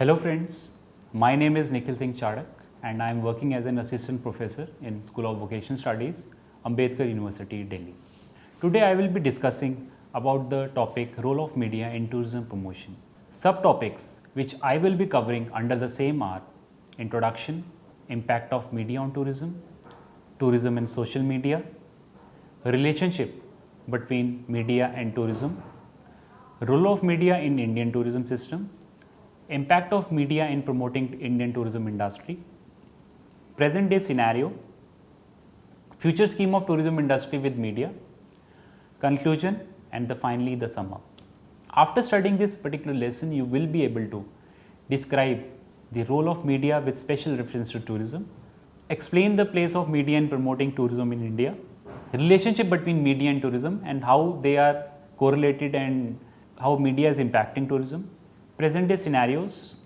Hello friends, my name is Nikhil Singh Chadak and I am working as an assistant professor in School of Vocational Studies, Ambedkar University, Delhi. Today I will be discussing about the topic role of media in tourism promotion. Subtopics which I will be covering under the same are introduction, impact of media on tourism, tourism and social media, relationship between media and tourism, role of media in Indian tourism system, impact of media in promoting Indian tourism industry, present day scenario, future scheme of tourism industry with media, conclusion, and finally the sum up. After studying this particular lesson, you will be able to describe the role of media with special reference to tourism, explain the place of media in promoting tourism in India, relationship between media and tourism and how they are correlated and how media is impacting tourism, present day scenarios,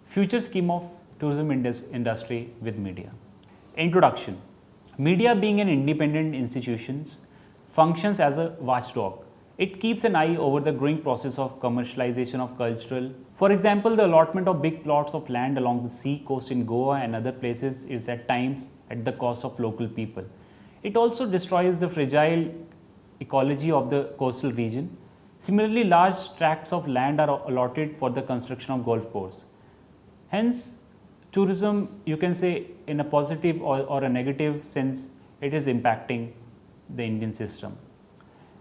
future scheme of tourism industry with media. Introduction. Media being an independent institution functions as a watchdog. It keeps an eye over the growing process of commercialization of cultural. For example, the allotment of big plots of land along the sea coast in Goa and other places is at times at the cost of local people. It also destroys the fragile ecology of the coastal region. Similarly, large tracts of land are allotted for the construction of golf course. Hence, tourism, you can say in a positive or a negative sense, it is impacting the Indian system.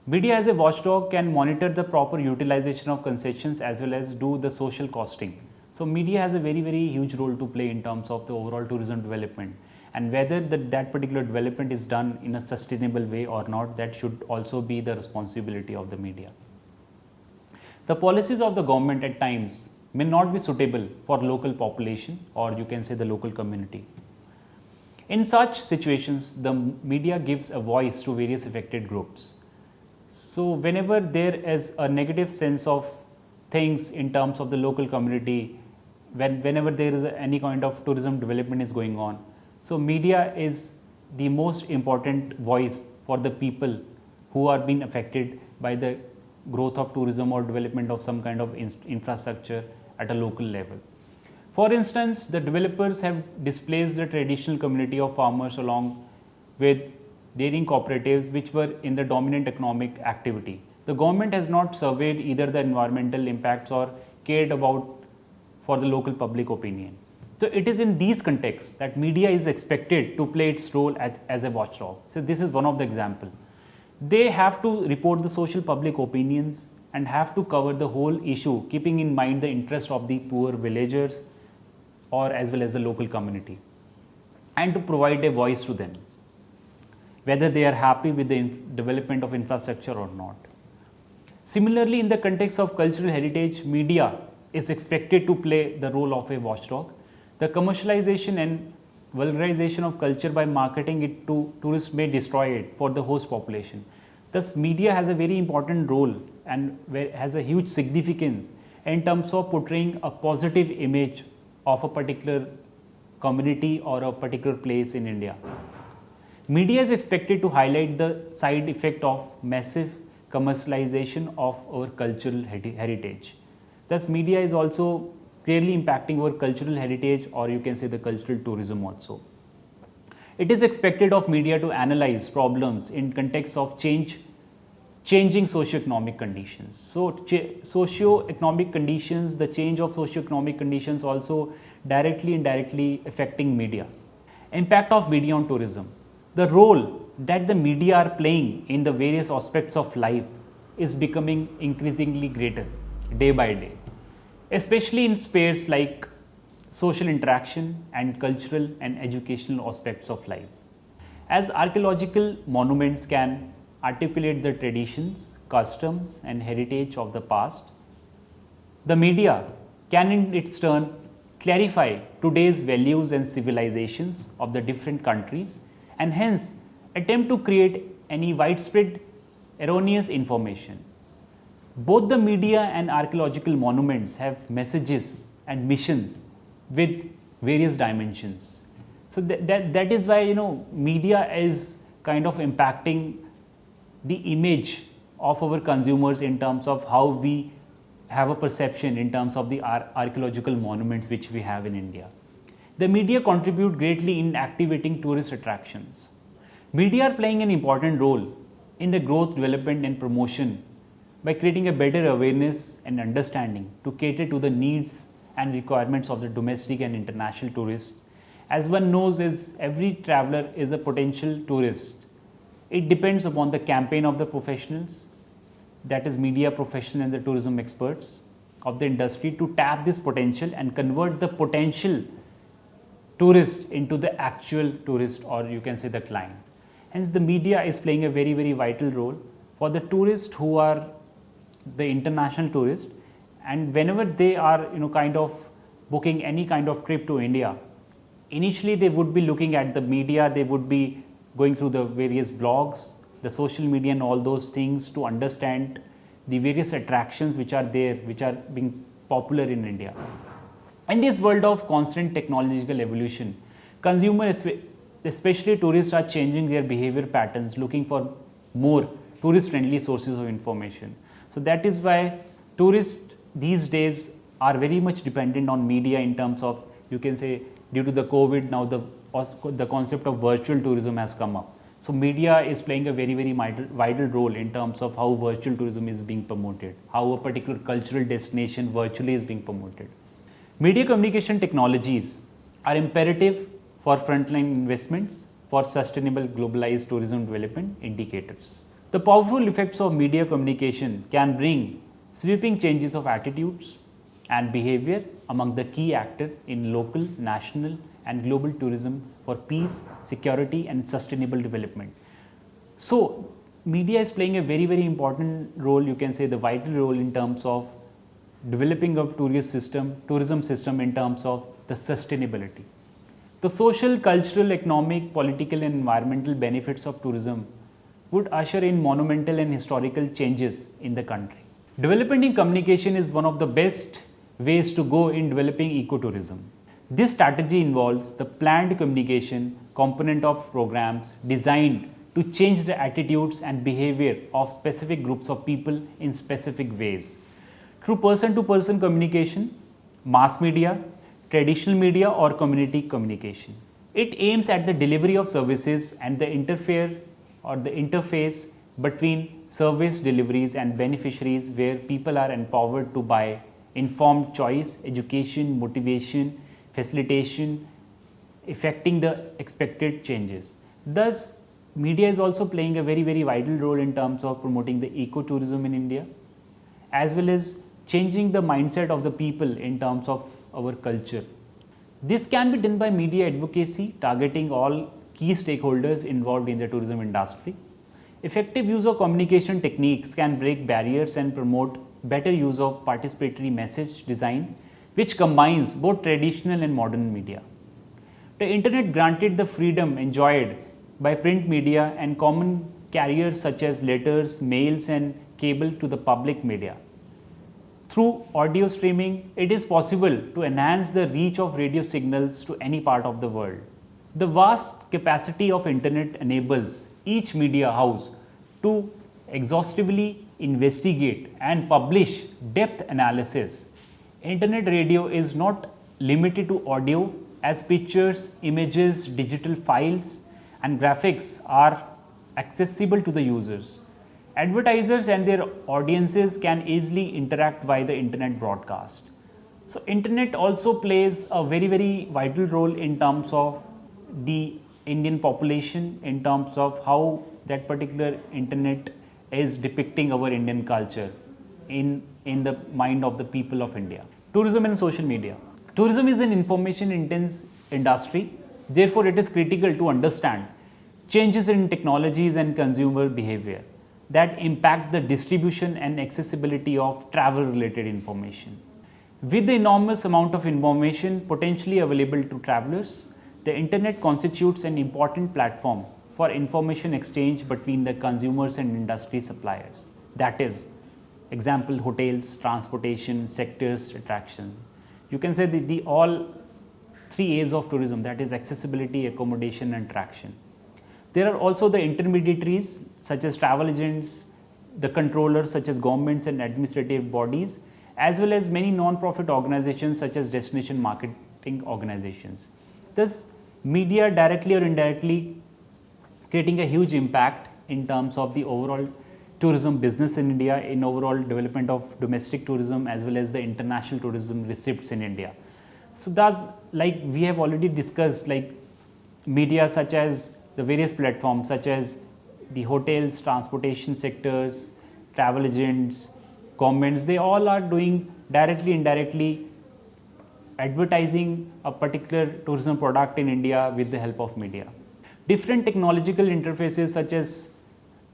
Media as a watchdog can monitor the proper utilization of concessions as well as do the social costing. So, media has a very huge role to play in terms of the overall tourism development, and whether that particular development is done in a sustainable way or not, that should also be the responsibility of the media. The policies of the government at times may not be suitable for local population or you can say the local community. In such situations, the media gives a voice to various affected groups. So, whenever there is a negative sense of things in terms of the local community, whenever there is any kind of tourism development is going on, so media is the most important voice for the people who are being affected by the growth of tourism or development of some kind of infrastructure at a local level. For instance, the developers have displaced the traditional community of farmers along with dairying cooperatives which were in the dominant economic activity. The government has not surveyed either the environmental impacts or cared about for the local public opinion. So, it is in these contexts that media is expected to play its role as a watchdog. So, this is one of the examples. They have to report the social public opinions and have to cover the whole issue, keeping in mind the interest of the poor villagers or as well as the local community, and to provide a voice to them, whether they are happy with the development of infrastructure or not. Similarly, in the context of cultural heritage, media is expected to play the role of a watchdog. The commercialization and vulgarization of culture by marketing it to tourists may destroy it for the host population. Thus, media has a very important role and has a huge significance in terms of portraying a positive image of a particular community or a particular place in India. Media is expected to highlight the side effect of massive commercialization of our cultural heritage. Thus, media is also clearly impacting our cultural heritage or you can say the cultural tourism also. It is expected of media to analyze problems in context of changing socio-economic conditions. So, socio-economic conditions, the change of socio-economic conditions also directly and indirectly affecting media. Impact of media on tourism. The role that the media are playing in the various aspects of life is becoming increasingly greater day by day, especially in spheres like social interaction and cultural and educational aspects of life. As archaeological monuments can articulate the traditions, customs and heritage of the past, the media can in its turn clarify today's values and civilizations of the different countries and hence attempt to create any widespread erroneous information. Both the media and archaeological monuments have messages and missions with various dimensions. So that is why media is kind of impacting the image of our consumers in terms of how we have a perception in terms of the archaeological monuments which we have in India. The media contribute greatly in activating tourist attractions. Media are playing an important role in the growth, development and promotion by creating a better awareness and understanding to cater to the needs and requirements of the domestic and international tourists. As one knows, is every traveler is a potential tourist. It depends upon the campaign of the professionals, that is media professionals and the tourism experts of the industry, to tap this potential and convert the potential tourist into the actual tourist, or you can say the client. Hence the media is playing a very, very vital role for the tourists who are the international tourists, and whenever they are kind of booking any kind of trip to India, initially they would be looking at the media, they would be going through the various blogs, the social media and all those things to understand the various attractions which are there, which are being popular in India. In this world of constant technological evolution, consumers, especially tourists, are changing their behavior patterns, looking for more tourist friendly sources of information. So that is why tourists these days are very much dependent on media in terms of, you can say, due to the COVID, now the concept of virtual tourism has come up. So media is playing a very, very vital role in terms of how virtual tourism is being promoted, how a particular cultural destination virtually is being promoted. Media communication technologies are imperative for frontline investments for sustainable globalized tourism development indicators. The powerful effects of media communication can bring sweeping changes of attitudes and behavior among the key actors in local, national and global tourism for peace, security and sustainable development. So media is playing a very, very important role, you can say the vital role in terms of developing a tourism system in terms of the sustainability. The social, cultural, economic, political and environmental benefits of tourism would usher in monumental and historical changes in the country. Development in communication is one of the best ways to go in developing ecotourism. This strategy involves the planned communication component of programs designed to change the attitudes and behavior of specific groups of people in specific ways. Through person-to-person communication, mass media, traditional media or community communication. It aims at the delivery of services and the interface between service deliveries and beneficiaries, where people are empowered to buy informed choice, education, motivation, facilitation, effecting the expected changes. Thus, media is also playing a very, very vital role in terms of promoting the ecotourism in India, as well as changing the mindset of the people in terms of our culture. This can be done by media advocacy, targeting all key stakeholders involved in the tourism industry. Effective use of communication techniques can break barriers and promote better use of participatory message design, which combines both traditional and modern media. The internet granted the freedom enjoyed by print media and common carriers such as letters, mails and cable to the public media. Through audio streaming, it is possible to enhance the reach of radio signals to any part of the world. The vast capacity of internet enables each media house to exhaustively investigate and publish depth analysis. Internet radio is not limited to audio, as pictures, images, digital files and graphics are accessible to the users. Advertisers and their audiences can easily interact via the internet broadcast. So internet also plays a very, very vital role in terms of the Indian population, in terms of how that particular internet is depicting our Indian culture in the mind of the people of India. Tourism and social media. Tourism is an information intense industry. Therefore, it is critical to understand changes in technologies and consumer behavior that impact the distribution and accessibility of travel related information. With the enormous amount of information potentially available to travelers, the internet constitutes an important platform for information exchange between the consumers and industry suppliers. That is, example, hotels, transportation, sectors, attractions. You can say the all three A's of tourism, that is accessibility, accommodation and attraction. There are also the intermediaries such as travel agents, the controllers such as governments and administrative bodies, as well as many non-profit organizations such as destination marketing organizations. Thus, media directly or indirectly creating a huge impact in terms of the overall tourism business in India, in overall development of domestic tourism as well as the international tourism receipts in India. So thus, like we have already discussed, like media such as the various platforms such as the hotels, transportation sectors, travel agents, governments, they all are doing directly, indirectly advertising a particular tourism product in India with the help of media. Different technological interfaces such as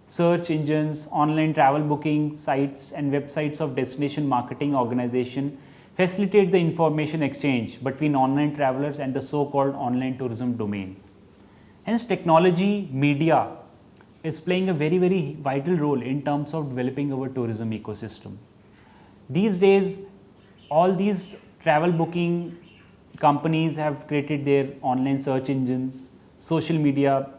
search engines, online travel booking sites and websites of destination marketing organization facilitate the information exchange between online travelers and the so-called online tourism domain. Hence, technology, media is playing a very, very vital role in terms of developing our tourism ecosystem. These days, all these travel booking companies have created their online search engines, social media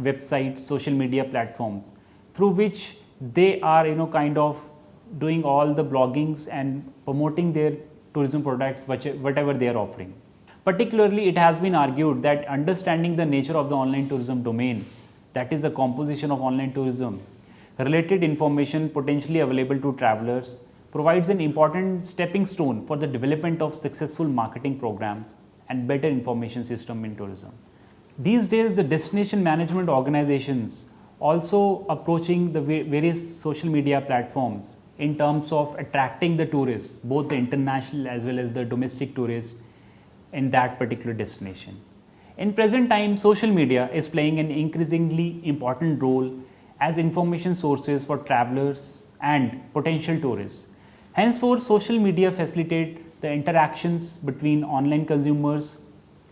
websites, social media platforms, through which they are kind of doing all the bloggings and promoting their tourism products, whatever they are offering. Particularly, it has been argued that understanding the nature of the online tourism domain, that is the composition of online tourism, related information potentially available to travelers, provides an important stepping stone for the development of successful marketing programs and better information system in tourism. These days, the destination management organizations also approaching the various social media platforms in terms of attracting the tourists, both the international as well as the domestic tourists in that particular destination. In present time, social media is playing an increasingly important role as information sources for travelers and potential tourists. Henceforth, social media facilitate the interactions between online consumers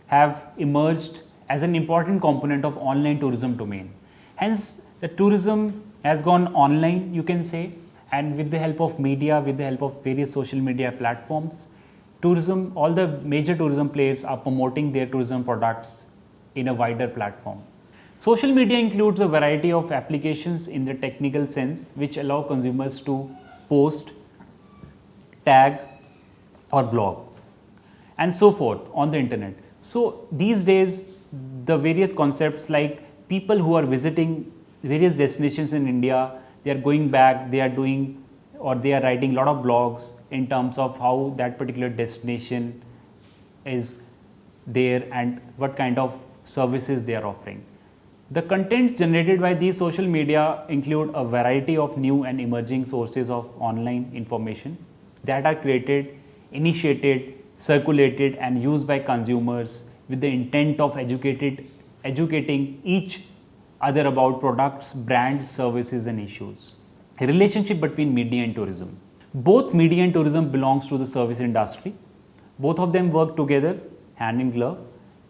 have emerged as an important component of online tourism domain. Hence, the tourism has gone online, you can say, and with the help of media, with the help of various social media platforms, tourism, all the major tourism players are promoting their tourism products in a wider platform. Social media includes a variety of applications in the technical sense which allow consumers to post, tag or blog and so forth on the internet. So these days, the various concepts like people who are visiting various destinations in India, they are going back, they are doing or they are writing a lot of blogs in terms of how that particular destination is there and what kind of services they are offering. The contents generated by these social media include a variety of new and emerging sources of online information that are created, initiated, circulated and used by consumers with the intent of educating each other about products, brands, services and issues. A relationship between media and tourism. Both media and tourism belongs to the service industry. Both of them work together hand in glove.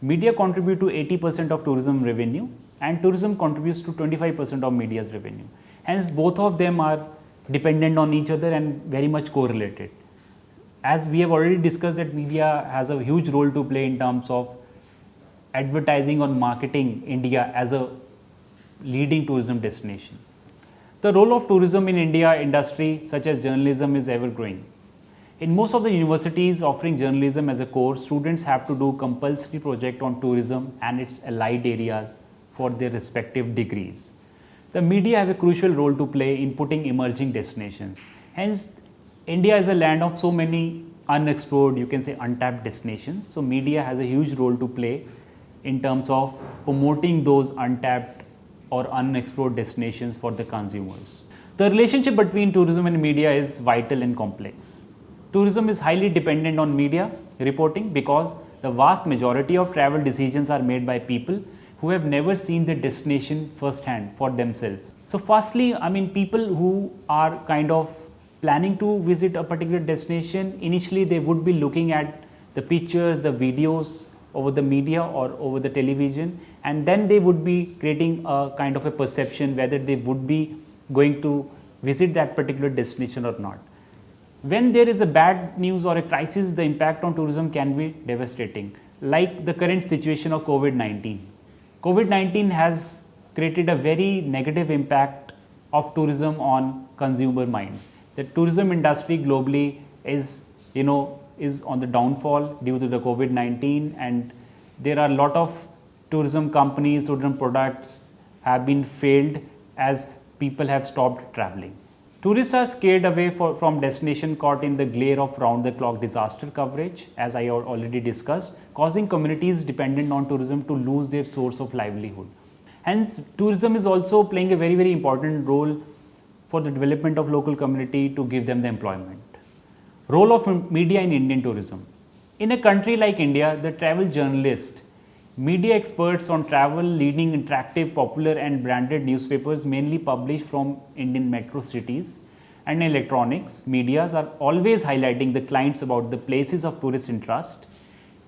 Media contribute to 80% of tourism revenue and tourism contributes to 25% of media's revenue. Hence, both of them are dependent on each other and very much correlated. As we have already discussed that media has a huge role to play in terms of advertising or marketing India as a leading tourism destination. The role of tourism in India industry such as journalism is ever growing. In most of the universities offering journalism as a course, students have to do compulsory project on tourism and its allied areas for their respective degrees. The media have a crucial role to play in putting emerging destinations. Hence, India is a land of so many unexplored, you can say untapped destinations. So media has a huge role to play in terms of promoting those untapped or unexplored destinations for the consumers. The relationship between tourism and media is vital and complex. Tourism is highly dependent on media reporting because the vast majority of travel decisions are made by people who have never seen the destination firsthand for themselves. So firstly, people who are kind of planning to visit a particular destination, initially they would be looking at the pictures, the videos over the media or over the television, and then they would be creating a kind of a perception whether they would be going to visit that particular destination or not. When there is a bad news or a crisis, the impact on tourism can be devastating, like the current situation of COVID-19. COVID-19 has created a very negative impact of tourism on consumer minds. The tourism industry globally is, is on the downfall due to the COVID-19, and there are a lot of tourism companies, tourism products have been failed as people have stopped traveling. Tourists are scared away from destination caught in the glare of round-the-clock disaster coverage, as I already discussed, causing communities dependent on tourism to lose their source of livelihood. Hence, tourism is also playing a very, very important role for the development of local community to give them the employment. Role of media in Indian tourism. In a country like India, the travel journalist, media experts on travel, leading interactive, popular and branded newspapers mainly published from Indian metro cities, and electronics medias are always highlighting the clients about the places of tourist interest,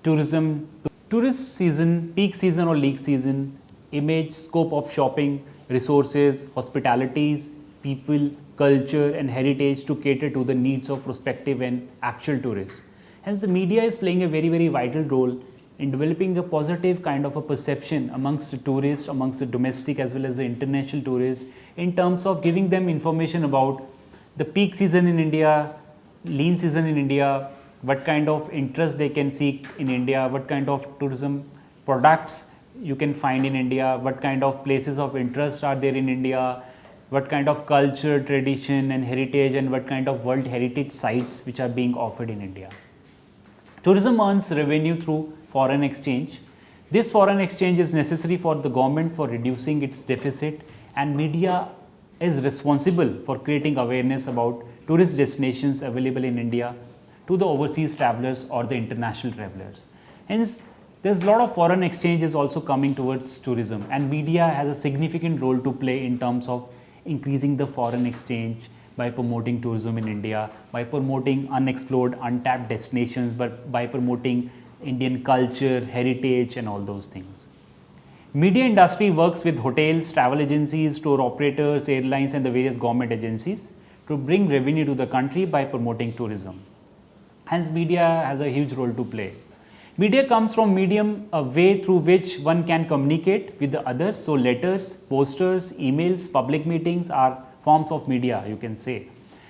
tourism, tourist season, peak season or leak season, image, scope of shopping, resources, hospitalities, people, culture and heritage to cater to the needs of prospective and actual tourists. Hence, the media is playing a very, very vital role in developing a positive kind of a perception amongst the tourists, amongst the domestic as well as the international tourists, in terms of giving them information about the peak season in India, lean season in India, what kind of interest they can seek in India, what kind of tourism products you can find in India, what kind of places of interest are there in India, what kind of culture, tradition and heritage, and what kind of world heritage sites which are being offered in India. Tourism earns revenue through foreign exchange. This foreign exchange is necessary for the government for reducing its deficit, and media is responsible for creating awareness about tourist destinations available in India to the overseas travelers or the international travelers. Hence, there's a lot of foreign exchange is also coming towards tourism, and media has a significant role to play in terms of increasing the foreign exchange by promoting tourism in India, by promoting unexplored, untapped destinations, but by promoting Indian culture, heritage and all those things. Media industry works with hotels, travel agencies, tour operators, airlines and the various government agencies to bring revenue to the country by promoting tourism. Hence, media has a huge role to play. Media comes from medium, a way through which one can communicate with the others. So letters, posters, emails, public meetings are forms of media, you can say,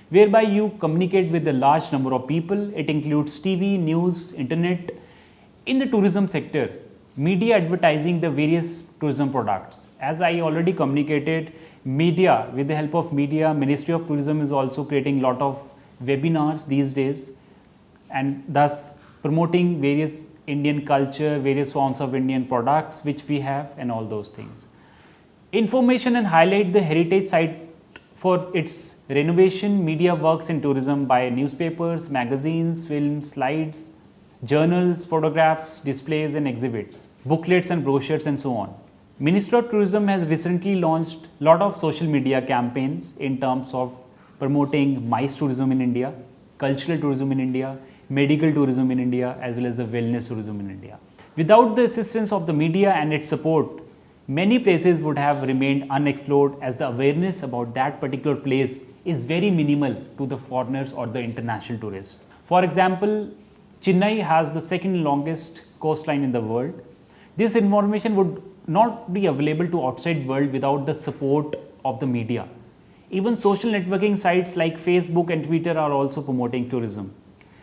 whereby you communicate with a large number of people. It includes TV, news, internet. In the tourism sector, media advertising the various tourism products. As I already communicated, media, with the help of media, Ministry of Tourism is also creating a lot of webinars these days, and thus promoting various Indian culture, various forms of Indian products which we have and all those things. Information and highlight the heritage site for its renovation. Media works in tourism by newspapers, magazines, films, slides, journals, photographs, displays and exhibits, booklets and brochures and so on. Ministry of Tourism has recently launched a lot of social media campaigns in terms of promoting MICE tourism in India, cultural tourism in India, medical tourism in India as well as the wellness tourism in India. Without the assistance of the media and its support, many places would have remained unexplored, as the awareness about that particular place is very minimal to the foreigners or the international tourists. For example, Chennai has the second longest coastline in the world. This information would not be available to outside world without the support of the media. Even social networking sites like Facebook and Twitter are also promoting tourism.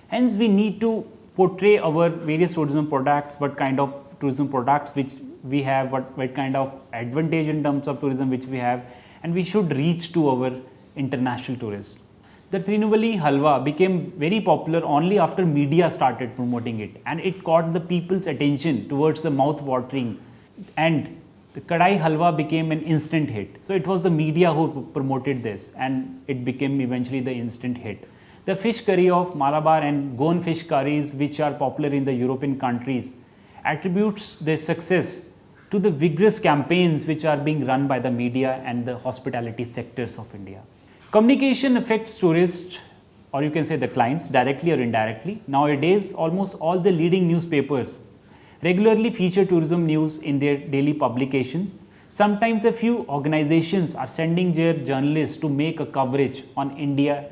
Hence, we need to portray our various tourism products, what kind of tourism products which we have, what kind of advantage in terms of tourism which we have, and we should reach to our international tourists. The Trinuvali Halwa became very popular only after media started promoting it, and it caught the people's attention towards the mouth-watering, and the Kadai Halwa became an instant hit. So it was the media who promoted this, and it became eventually the instant hit. The fish curry of Malabar and Goan fish curries, which are popular in the European countries, attributes their success to the vigorous campaigns which are being run by the media and the hospitality sectors of India. Communication affects tourists, or you can say the clients, directly or indirectly. Nowadays, almost all the leading newspapers regularly feature tourism news in their daily publications. Sometimes a few organizations are sending their journalists to make a coverage on India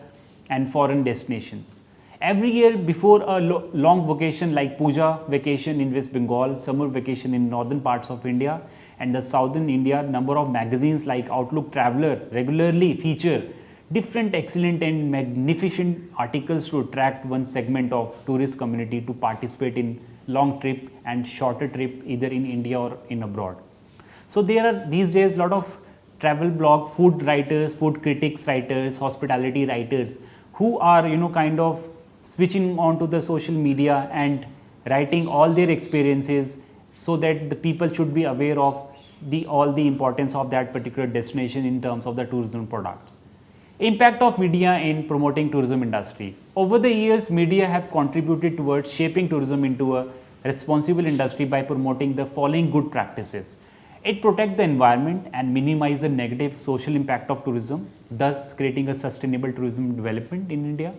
and foreign destinations. Every year before a long vacation like Puja vacation in West Bengal, summer vacation in northern parts of India and the southern India, number of magazines like Outlook Traveler regularly feature different excellent and magnificent articles to attract one segment of tourist community to participate in long trip and shorter trip either in India or in abroad. So there are these days a lot of travel blog, food writers, food critics writers, hospitality writers who are kind of switching on to the social media and writing all their experiences so that the people should be aware of all the importance of that particular destination in terms of the tourism products. Impact of media in promoting tourism industry. Over the years, media have contributed towards shaping tourism into a responsible industry by promoting the following good practices. It protects the environment and minimize the negative social impact of tourism, thus creating a sustainable tourism development in India.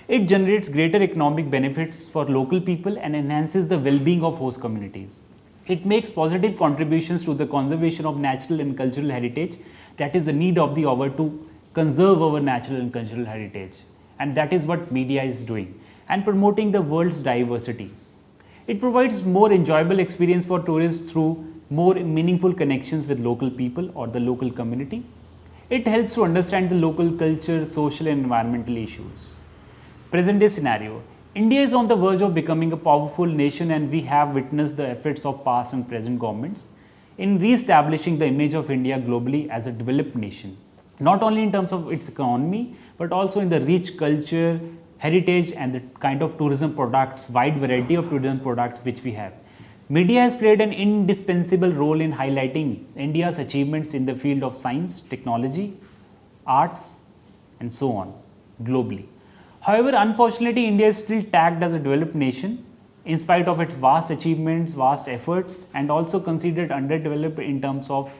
It generates greater economic benefits for local people and enhances the well-being of host communities. It makes positive contributions to the conservation of natural and cultural heritage, that is the need of the hour to conserve our natural and cultural heritage, and that is what media is doing, and promoting the world's diversity. It provides more enjoyable experience for tourists through more meaningful connections with local people or the local community. It helps to understand the local culture, social and environmental issues. Present day scenario. India is on the verge of becoming a powerful nation, and we have witnessed the efforts of past and present governments in re-establishing the image of India globally as a developed nation, not only in terms of its economy, but also in the rich culture, heritage and the kind of tourism products, wide variety of tourism products which we have. Media has played an indispensable role in highlighting India's achievements in the field of science, technology, arts and so on globally. However, unfortunately, India is still tagged as a developed nation in spite of its vast achievements, vast efforts, and also considered underdeveloped in terms of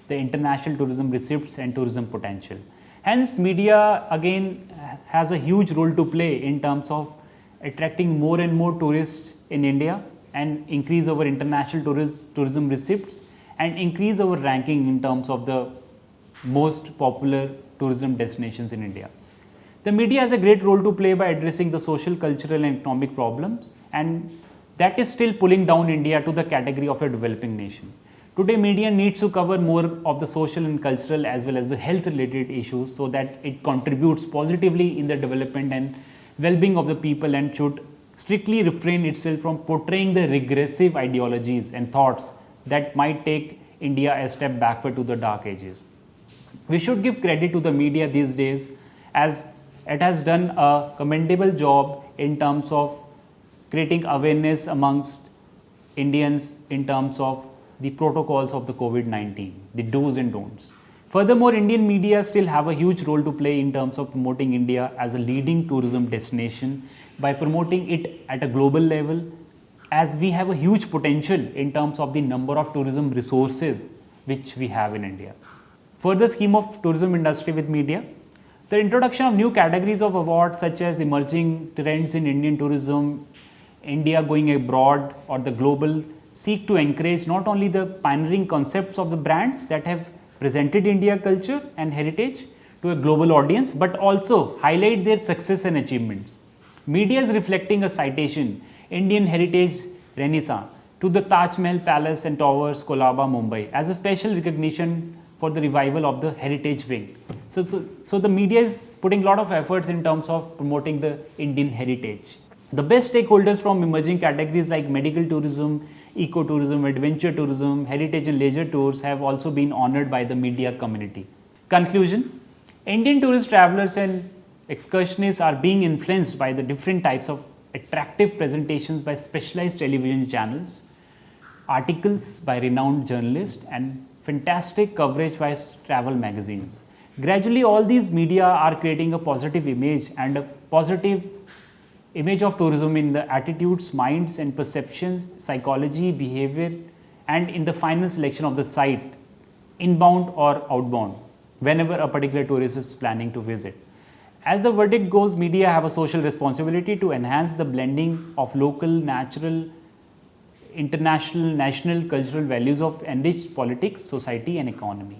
the international tourism receipts and tourism potential. Hence, media again has a huge role to play in terms of attracting more and more tourists in India and increase our international tourism receipts and increase our ranking in terms of the most popular tourism destinations in India. The media has a great role to play by addressing the social, cultural and economic problems, and that is still pulling down India to the category of a developing nation. Today, media needs to cover more of the social and cultural as well as the health related issues so that it contributes positively in the development and well-being of the people, and should strictly refrain itself from portraying the regressive ideologies and thoughts that might take India a step backward to the dark ages. We should give credit to the media these days, as it has done a commendable job in terms of creating awareness amongst Indians in terms of the protocols of the COVID-19, the do's and don'ts. Furthermore, Indian media still have a huge role to play in terms of promoting India as a leading tourism destination by promoting it at a global level, as we have a huge potential in terms of the number of tourism resources which we have in India. Further scheme of tourism industry with media. The introduction of new categories of awards such as emerging trends in Indian tourism, India going abroad or the global, seek to encourage not only the pioneering concepts of the brands that have presented India culture and heritage to a global audience, but also highlight their success and achievements. Media is reflecting a citation, Indian Heritage Renaissance, to the Taj Mahal Palace and Towers, Colaba, Mumbai, as a special recognition for the revival of the heritage wing. So the media is putting a lot of efforts in terms of promoting the Indian heritage. The best stakeholders from emerging categories like medical tourism, ecotourism, adventure tourism, heritage and leisure tours have also been honored by the media community. Conclusion: Indian tourist travelers and excursionists are being influenced by the different types of attractive presentations by specialized television channels, articles by renowned journalists, and fantastic coverage by travel magazines. Gradually, all these media are creating a positive image and a positive image of tourism in the attitudes, minds and perceptions, psychology, behavior, and in the final selection of the site, inbound or outbound, whenever a particular tourist is planning to visit. As the verdict goes, media have a social responsibility to enhance the blending of local, natural, international, national, cultural values of enriched politics, society and economy.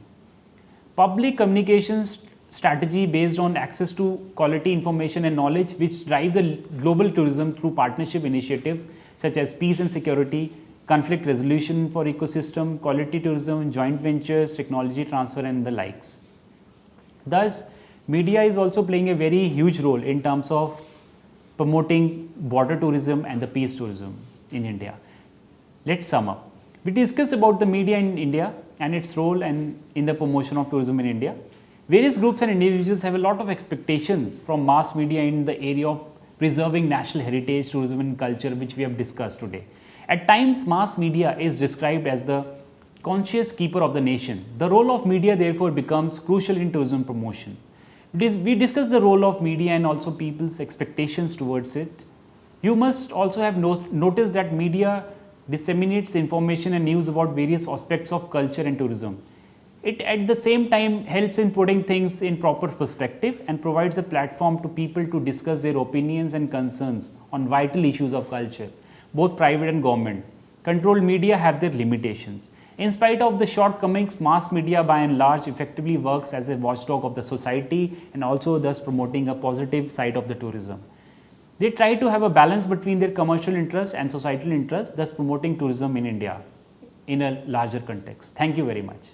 Public communications strategy based on access to quality information and knowledge, which drive the global tourism through partnership initiatives such as peace and security, conflict resolution for ecosystem, quality tourism, joint ventures, technology transfer and the likes. Thus, media is also playing a very huge role in terms of promoting border tourism and the peace tourism in India. Let's sum up. We discussed about the media in India and its role and in the promotion of tourism in India. Various groups and individuals have a lot of expectations from mass media in the area of preserving national heritage, tourism and culture, which we have discussed today. At times, mass media is described as the conscious keeper of the nation. The role of media therefore becomes crucial in tourism promotion. We discussed the role of media and also people's expectations towards it. You must also have noticed that media disseminates information and news about various aspects of culture and tourism. It at the same time helps in putting things in proper perspective and provides a platform to people to discuss their opinions and concerns on vital issues of culture. Both private and government controlled media have their limitations. In spite of the shortcomings, mass media by and large effectively works as a watchdog of the society and also thus promoting a positive side of the tourism. They try to have a balance between their commercial interests and societal interests, thus promoting tourism in India in a larger context. Thank you very much.